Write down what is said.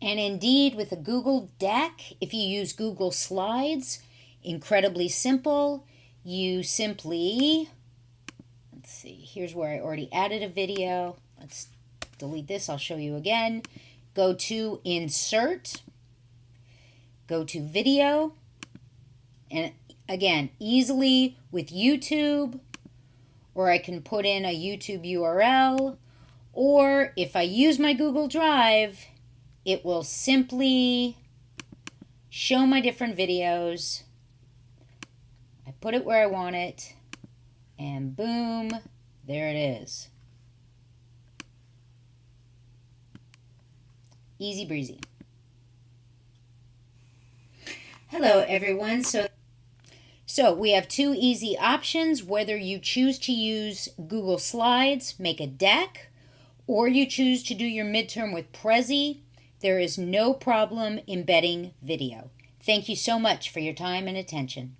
And indeed, with a Google deck, if you use Google Slides, incredibly simple. You simply, let's see, here's where I already added a video. Let's delete this, I'll show you again. Go to Insert, go to Video, and again, easily with YouTube, or I can put in a YouTube URL, or if I use my Google Drive, it will simply show my different videos. I put it where I want it, and boom, there it is. Easy breezy. Hello everyone. So we have two easy options, whether you choose to use Google Slides, make a deck, or you choose to do your midterm with Prezi. There is no problem embedding video. Thank you so much for your time and attention.